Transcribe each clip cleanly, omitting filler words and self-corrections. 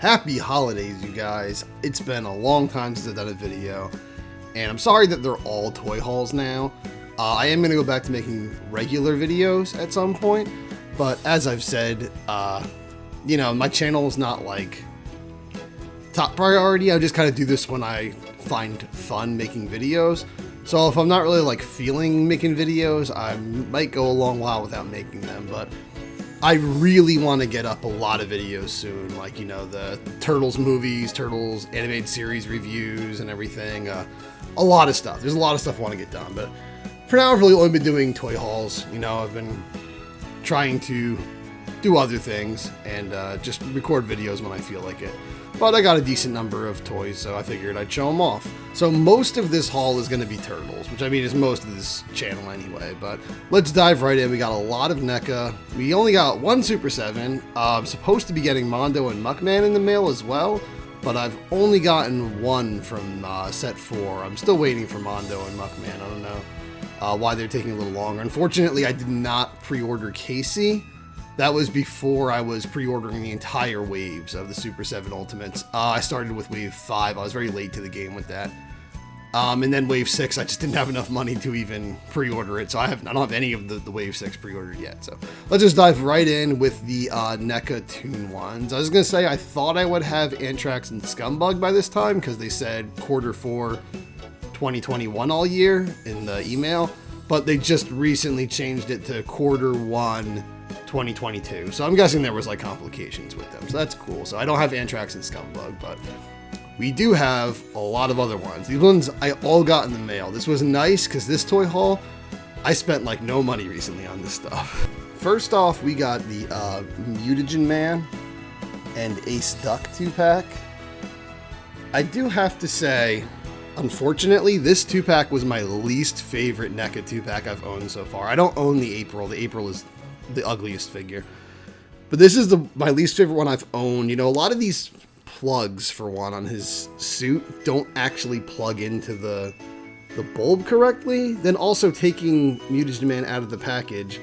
Happy holidays, you guys. It's been a long time since I've done a video, and I'm sorry that they're all toy hauls now. I am going to go back to making regular videos at some point, but as I've said, my channel is not like top priority. I just kind of do this when I find fun making videos. So if I'm not really like feeling making videos, I might go a long while without making them, but I really want to get up a lot of videos soon, like, the Turtles movies, Turtles animated series reviews and everything. A lot of stuff. There's a lot of stuff I want to get done, but for now I've really only been doing toy hauls. I've been trying to do other things and just record videos when I feel like it. But I got a decent number of toys, so I figured I'd show them off. So most of this haul is going to be Turtles, which I mean is most of this channel anyway. But let's dive right in. We got a lot of NECA. We only got one Super 7. I'm supposed to be getting Mondo and Muckman in the mail as well, but I've only gotten one from set 4. I'm still waiting for Mondo and Muckman. I don't know why they're taking a little longer. Unfortunately, I did not pre-order Casey. That was before I was pre-ordering the entire waves of the Super 7 Ultimates. I started with Wave 5. I was very late to the game with that. And then Wave 6, I just didn't have enough money to even pre-order it. So I don't have any of the Wave 6 pre-ordered yet. So let's just dive right in with the NECA Toon ones. I was going to say I thought I would have Antrax and Scumbug by this time because they said Q4 2021 all year in the email. But they just recently changed it to Q1 2022. So I'm guessing there was like complications with them. So that's cool. So I don't have Antrax and Scumbug, but we do have a lot of other ones. These ones I all got in the mail. This was nice because this toy haul, I spent like no money recently on this stuff. First off, we got the Mutagen Man and Ace Duck 2-pack. I do have to say, unfortunately, this 2-pack was my least favorite NECA 2-pack I've owned so far. I don't own the April. The April is the ugliest figure. But this is my least favorite one I've owned. A lot of these plugs, for one, on his suit don't actually plug into the bulb correctly. Then also taking Mutagen Man out of the package,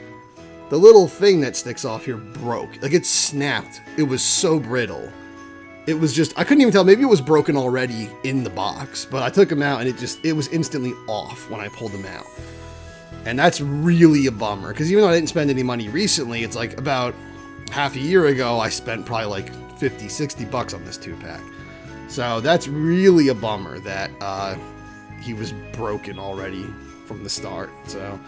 the little thing that sticks off here broke. Like, it snapped. It was so brittle. It was just, I couldn't even tell. Maybe it was broken already in the box, but I took him out and it was instantly off when I pulled him out. And that's really a bummer, because even though I didn't spend any money recently, it's like about half a year ago, I spent probably like 50, 60 bucks on this 2-pack. So that's really a bummer that he was broken already from the start. So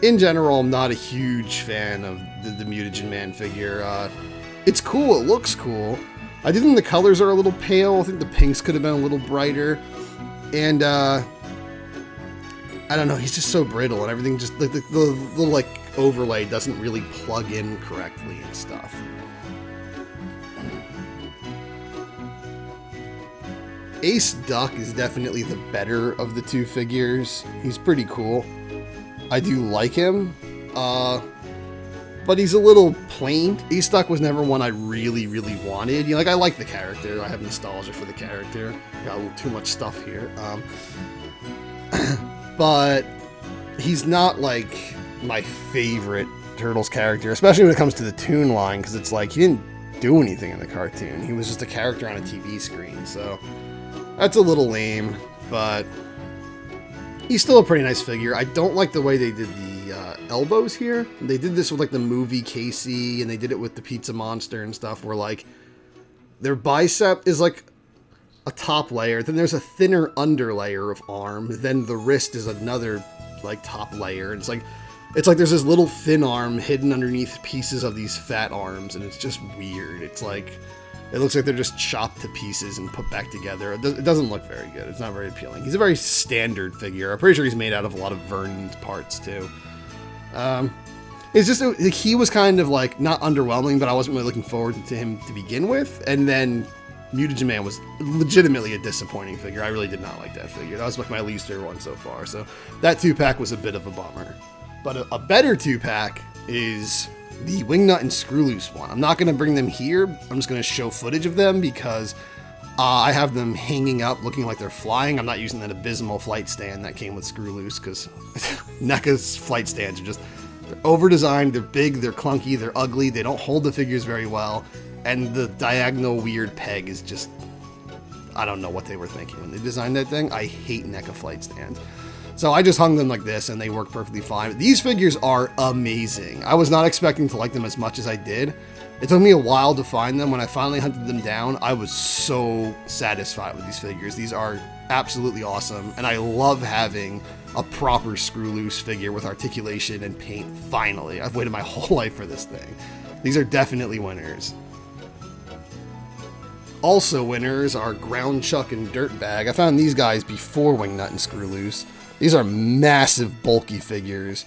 in general, I'm not a huge fan of the Mutagen Man figure. It's cool. It looks cool. I do think the colors are a little pale. I think the pinks could have been a little brighter. And I don't know, he's just so brittle and everything, just like the little like overlay doesn't really plug in correctly and stuff. Ace Duck is definitely the better of the two figures. He's pretty cool. I do like him, but he's a little plain. Ace Duck was never one I really, really wanted. I like the character. I have nostalgia for the character. Got a little too much stuff here. But he's not like my favorite Turtles character, especially when it comes to the Toon line, because it's like he didn't do anything in the cartoon. He was just a character on a TV screen, so that's a little lame, but he's still a pretty nice figure. I don't like the way they did the elbows here. They did this with like the movie Casey, and they did it with the Pizza Monster and stuff, where like their bicep is like a top layer, then there's a thinner under layer of arm, then the wrist is another like top layer, and it's like there's this little thin arm hidden underneath pieces of these fat arms, and it's just weird. It's like it looks like they're just chopped to pieces and put back together. It doesn't look very good. It's not very appealing. He's a very standard figure. I'm pretty sure he's made out of a lot of Vernon's parts too. It's just he was kind of like not underwhelming, but I wasn't really looking forward to him to begin with, and then Mutagen Man was legitimately a disappointing figure. I really did not like that figure. That was like my least favorite one so far. So that 2-pack was a bit of a bummer. But a better 2-pack is the Wingnut and Screwloose one. I'm not going to bring them here. I'm just going to show footage of them because I have them hanging up looking like they're flying. I'm not using that abysmal flight stand that came with Screwloose because NECA's flight stands are just, they're over-designed, they're big, they're clunky, they're ugly, they don't hold the figures very well. And the diagonal weird peg is just, I don't know what they were thinking when they designed that thing. I hate NECA flight stands. So I just hung them like this and they work perfectly fine. These figures are amazing. I was not expecting to like them as much as I did. It took me a while to find them. When I finally hunted them down, I was so satisfied with these figures. These are absolutely awesome, and I love having a proper screw loose figure with articulation and paint finally. I've waited my whole life for this thing. These are definitely winners. Also winners are Ground Chuck and Dirtbag. I found these guys before Wingnut and Screw Loose. These are massive, bulky figures.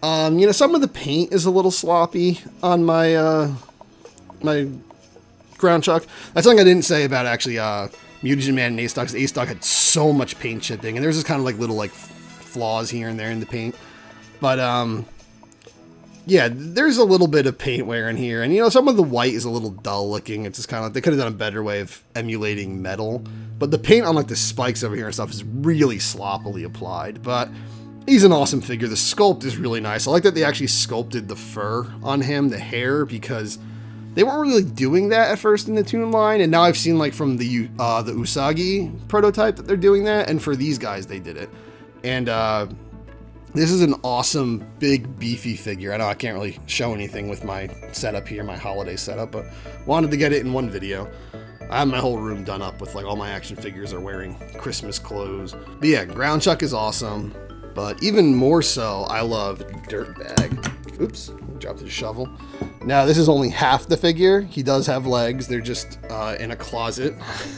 You know, some of the paint is a little sloppy on my my Ground Chuck. That's something I didn't say about actually Mutagen Man and A-Stock, because A-Stock had so much paint chipping, and there's just kind of like little like flaws here and there in the paint. But yeah, there's a little bit of paint wear in here, and you know, some of the white is a little dull looking. It's just kind of like they could have done a better way of emulating metal. But the paint on like the spikes over here and stuff is really sloppily applied. But he's an awesome figure. The sculpt is really nice. I like that they actually sculpted the fur on him, the hair, because they weren't really doing that at first in the Toon line, and now I've seen like from the Usagi prototype that they're doing that, and for these guys they did it. And this is an awesome, big, beefy figure. I know I can't really show anything with my setup here, my holiday setup, but wanted to get it in one video. I have my whole room done up with like all my action figures are wearing Christmas clothes. But yeah, Ground Chuck is awesome, but even more so, I love Dirtbag. Oops, dropped his shovel. Now, this is only half the figure. He does have legs. They're just in a closet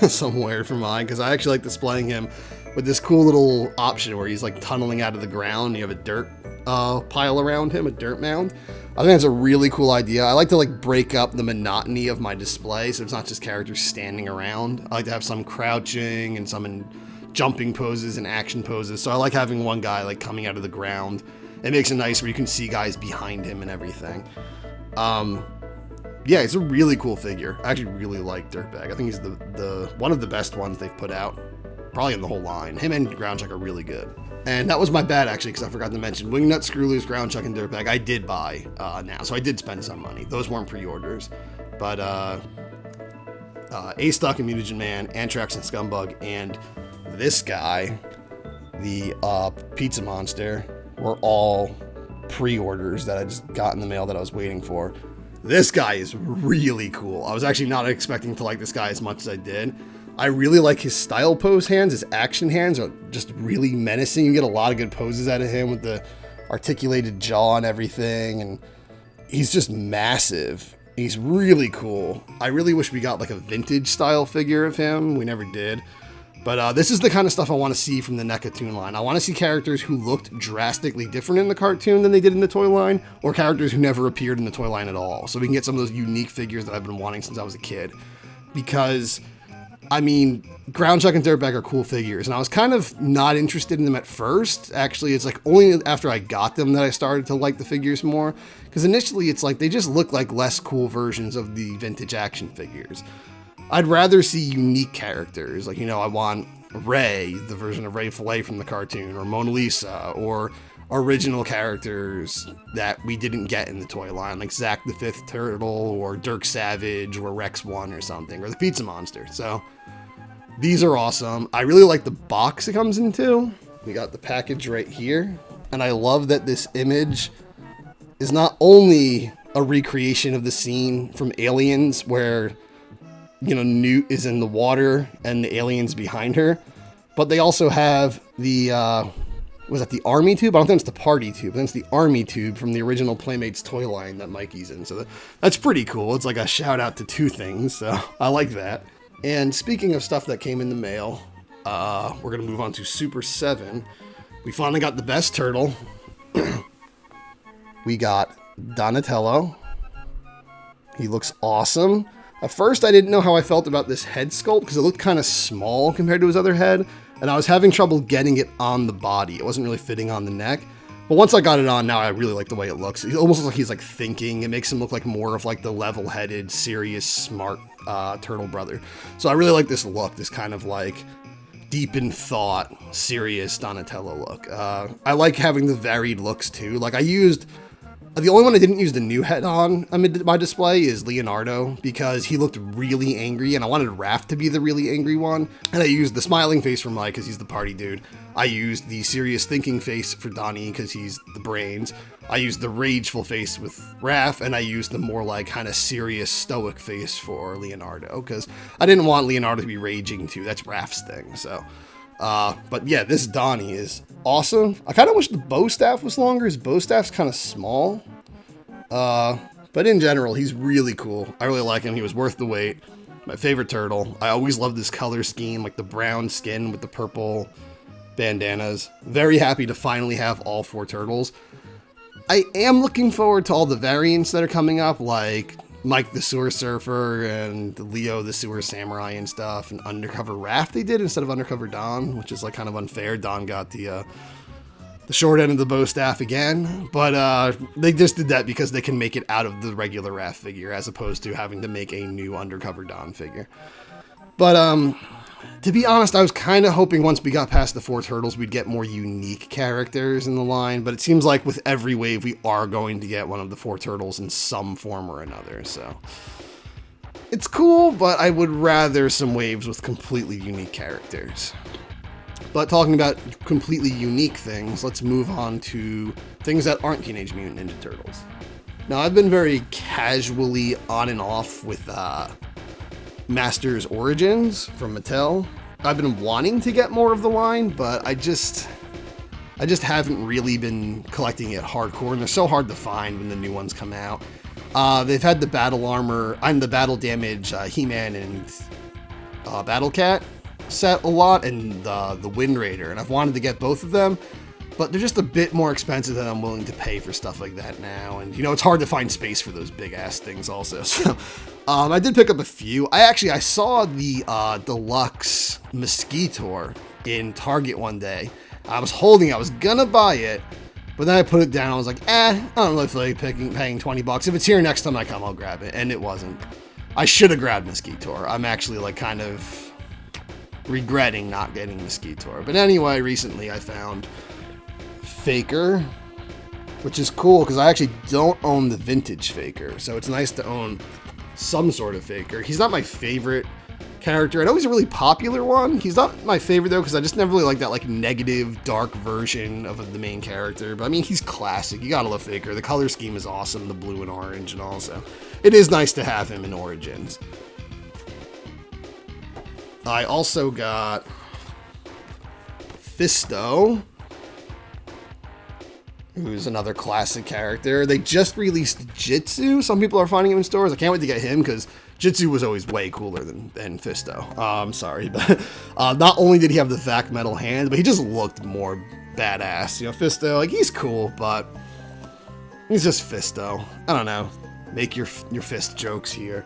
somewhere for mine, because I actually like displaying him with this cool little option where he's like tunneling out of the ground. And you have a dirt pile around him, a dirt mound. I think that's a really cool idea. I like to like break up the monotony of my display, so it's not just characters standing around. I like to have some crouching and some in jumping poses and action poses. So I like having one guy like coming out of the ground. It makes it nice where you can see guys behind him and everything. Yeah, it's a really cool figure. I actually really like Dirtbag. I think he's the one of the best ones they've put out, probably in the whole line. Him and Ground Chuck are really good. And that was my bad, actually, because I forgot to mention Wingnut, Screw Loose, Ground Chuck, and Dirtbag I did buy now, so I did spend some money. Those weren't pre-orders. But A-Stock and Mutagen Man, Anthrax and Scumbug, and this guy, the Pizza Monster, were all pre-orders that I just got in the mail that I was waiting for. This guy is really cool. I was actually not expecting to like this guy as much as I did. I really like his style pose hands. His action hands are just really menacing. You get a lot of good poses out of him with the articulated jaw and everything, and he's just massive. He's really cool. I really wish we got like a vintage style figure of him. We never did. But this is the kind of stuff I want to see from the NECA Toon line. I want to see characters who looked drastically different in the cartoon than they did in the toy line, or characters who never appeared in the toy line at all. So we can get some of those unique figures that I've been wanting since I was a kid. Because, I mean, Ground Chuck and Dirtbag are cool figures, and I was kind of not interested in them at first. Actually, it's like only after I got them that I started to like the figures more. Because initially, it's like they just look like less cool versions of the vintage action figures. I'd rather see unique characters, like, you know, I want Ray, the version of Ray Fillet from the cartoon, or Mona Lisa, or original characters that we didn't get in the toy line, like Zack the Fifth Turtle, or Dirk Savage, or Rex 1 or something, or the Pizza Monster. So these are awesome. I really like the box it comes into. We got the package right here, and I love that this image is not only a recreation of the scene from Aliens where, you know, Newt is in the water and the alien's behind her, but they also have the, was that the Army tube? I don't think it's the Party tube. I think it's the Army tube from the original Playmates toy line that Mikey's in. So that's pretty cool. It's like a shout out to two things. So I like that. And speaking of stuff that came in the mail, we're going to move on to Super 7. We finally got the best turtle. We got Donatello. He looks awesome. At first, I didn't know how I felt about this head sculpt because it looked kind of small compared to his other head, and I was having trouble getting it on the body. It wasn't really fitting on the neck. But once I got it on, now I really like the way it looks. It almost looks like he's like thinking. It makes him look like more of like the level-headed, serious, smart turtle brother. So I really like this look, this kind of like deep in thought, serious Donatello look. I like having the varied looks too. Like I used The only one I didn't use the new head on my display is Leonardo, because he looked really angry, and I wanted Raph to be the really angry one. And I used the smiling face for Mike, because he's the party dude. I used the serious thinking face for Donnie, because he's the brains. I used the rageful face with Raph, and I used the more like kind of serious stoic face for Leonardo, because I didn't want Leonardo to be raging too. That's Raph's thing, so... but yeah, this Donnie is awesome. I kind of wish the bow staff was longer. His bow staff's kind of small. But in general, he's really cool. I really like him. He was worth the wait. My favorite turtle. I always loved this color scheme, like the brown skin with the purple bandanas. Very happy to finally have all 4 turtles. I am looking forward to all the variants that are coming up, like Mike the Sewer Surfer and Leo the Sewer Samurai and stuff, and Undercover Raph they did instead of Undercover Don, which is like kind of unfair. Don got the short end of the bow staff again, but they just did that because they can make it out of the regular Raph figure as opposed to having to make a new Undercover Don figure. But to be honest, I was kind of hoping once we got past the 4 turtles, we'd get more unique characters in the line, but it seems like with every wave, we are going to get one of the 4 turtles in some form or another, so... It's cool, but I would rather some waves with completely unique characters. But talking about completely unique things, let's move on to things that aren't Teenage Mutant Ninja Turtles. Now, I've been very casually on and off with, Masters Origins from Mattel. I've been wanting to get more of the line, but I just haven't really been collecting it hardcore, and they're so hard to find when the new ones come out. They've had the Battle Armor and the Battle Damage He-Man and Battle Cat set a lot, and the Wind Raider, and I've wanted to get both of them, but they're just a bit more expensive than I'm willing to pay for stuff like that now, and you know, it's hard to find space for those big ass things also, so I did pick up a few. I saw the deluxe Mosquitor in Target one day. I was gonna buy it, but then I put it down. I was like, I don't really feel like paying $20. If it's here next time I come, I'll grab it, and it wasn't. I should have grabbed Mosquitor. I'm actually like kind of regretting not getting Mosquitor, but anyway, recently I found Faker, which is cool because I actually don't own the vintage Faker, so it's nice to own some sort of Faker. He's not my favorite character. I know he's a really popular one. He's not my favorite though because I just never really liked that like negative dark version of the main character, but I mean, he's classic. You gotta love Faker. The color scheme is awesome, the blue and orange, and also it is nice to have him in Origins. I also got Fisto, who's another classic character. They just released Jitsu. Some people are finding him in stores. I can't wait to get him because Jitsu was always way cooler than Fisto. I'm sorry, but not only did he have the vac metal hand, but he just looked more badass. You know, Fisto, like, he's cool, but he's just Fisto. I don't know. Make your fist jokes here.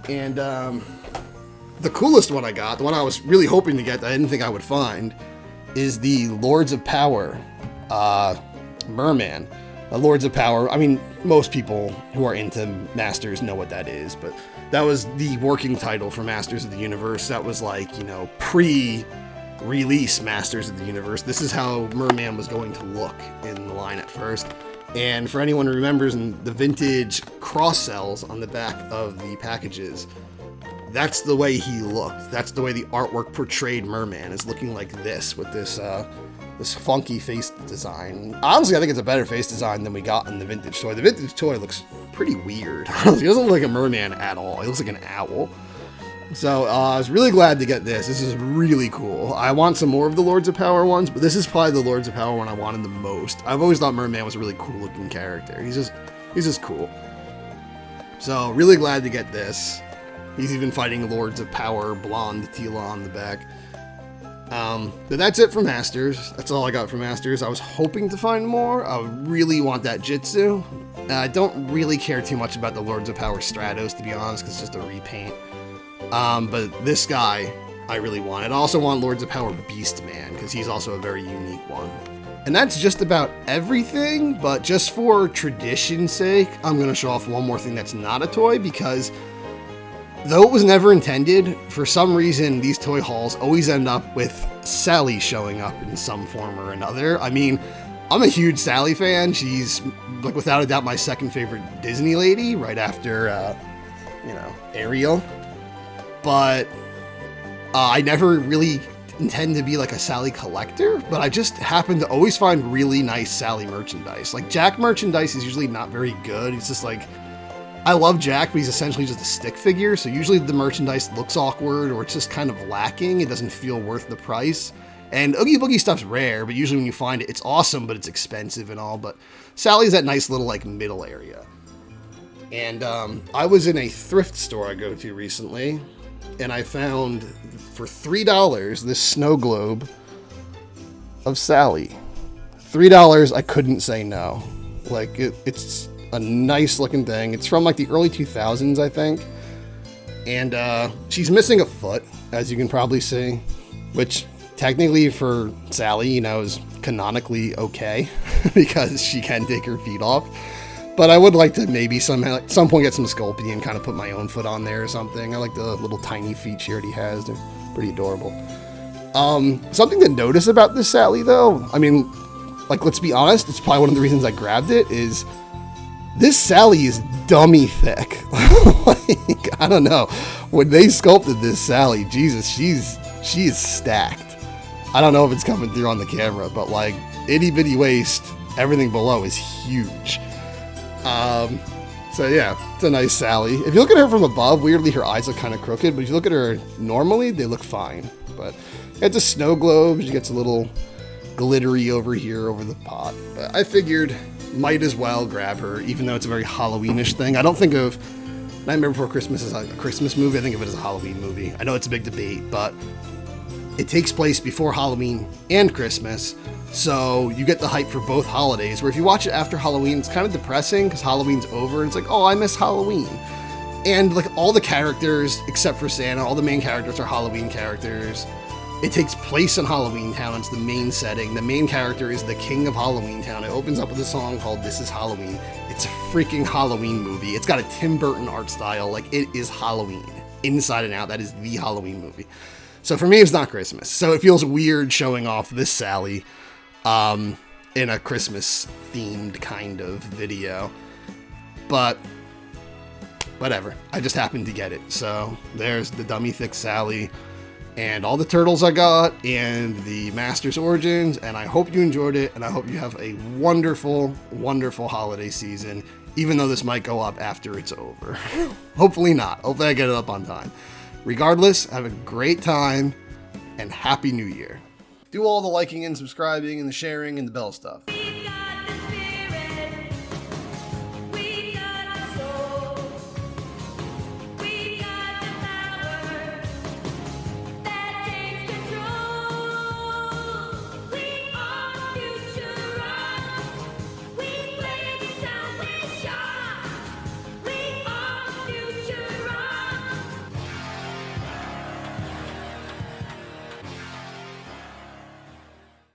And the coolest one I got, the one I was really hoping to get that I didn't think I would find, is the Lords of Power Merman. Lords of Power, I mean, most people who are into Masters know what that is, but that was the working title for Masters of the Universe. That was like, you know, pre-release Masters of the Universe. This is how Merman was going to look in the line at first. And for anyone who remembers, in the vintage cross-sells on the back of the packages, that's the way he looked. That's the way the artwork portrayed Merman, is looking like this, with this this funky face design. Honestly, I think it's a better face design than we got in the vintage toy. The vintage toy looks pretty weird. He doesn't look like a merman at all. He looks like an owl. So I was really glad to get this. This is really cool. I want some more of the Lords of Power ones, but this is probably the Lords of Power one I wanted the most. I've always thought Merman was a really cool looking character. He's just cool. So really glad to get this. He's even fighting Lords of Power, blonde Tila on the back. But that's it for Masters. That's all I got for Masters. I was hoping to find more. I really want that Jitsu. I don't really care too much about the Lords of Power Stratos, to be honest, because it's just a repaint. But this guy, I really want. I also want Lords of Power Beastman, because he's also a very unique one. And that's just about everything, but just for tradition's sake, I'm going to show off one more thing that's not a toy, because though it was never intended, for some reason these toy hauls always end up with Sally showing up in some form or another. I mean, I'm a huge Sally fan. She's, like, without a doubt my second favorite Disney lady, right after, Ariel. But I never really intend to be like a Sally collector, but I just happen to always find really nice Sally merchandise. Like, Jack merchandise is usually not very good. It's just like, I love Jack, but he's essentially just a stick figure, so usually the merchandise looks awkward or it's just kind of lacking. It doesn't feel worth the price. And Oogie Boogie stuff's rare, but usually when you find it, it's awesome, but it's expensive and all. But Sally's that nice little, like, middle area. And I was in a thrift store I go to recently, and I found, for $3, this snow globe of Sally. $3, I couldn't say no. Like, it's a nice looking thing. It's from, like, the early 2000s, I think. And she's missing a foot, as you can probably see, which technically for Sally, is canonically okay, because she can take her feet off. But I would like to maybe somehow, at some point, get some Sculpey and kind of put my own foot on there or something. I like the little tiny feet she already has. They're pretty adorable. Something to notice about this Sally, though, I mean, like, let's be honest, it's probably one of the reasons I grabbed it, is this Sally is dummy thick. Like, I don't know. When they sculpted this Sally, Jesus, she is stacked. I don't know if it's coming through on the camera, but, like, itty bitty waist, everything below is huge. So yeah, it's a nice Sally. If you look at her from above, weirdly her eyes look kind of crooked, but if you look at her normally, they look fine. But it's a snow globe. She gets a little glittery over here over the pot. But I figured might as well grab her, even though it's a very Halloweenish thing. I don't think of Nightmare Before Christmas as a Christmas movie. I think of it as a Halloween movie. I know it's a big debate, but it takes place before Halloween and Christmas. So you get the hype for both holidays, where if you watch it after Halloween, it's kind of depressing because Halloween's over and it's like, oh, I miss Halloween. And like all the characters, except for Santa, all the main characters are Halloween characters. It takes place in Halloween Town. It's the main setting. The main character is the king of Halloween Town. It opens up with a song called This Is Halloween. It's a freaking Halloween movie. It's got a Tim Burton art style. Like, it is Halloween. Inside and out. That is the Halloween movie. So for me, it's not Christmas. So it feels weird showing off this Sally in a Christmas themed kind of video, but whatever. I just happened to get it. So there's the dummy thick Sally and all the turtles I got and the Masters Origins, and I hope you enjoyed it, and I hope you have a wonderful, wonderful holiday season, even though this might go up after it's over. Hopefully not. Hopefully I get it up on time. Regardless, have a great time, and Happy New Year. Do all the liking and subscribing and the sharing and the bell stuff.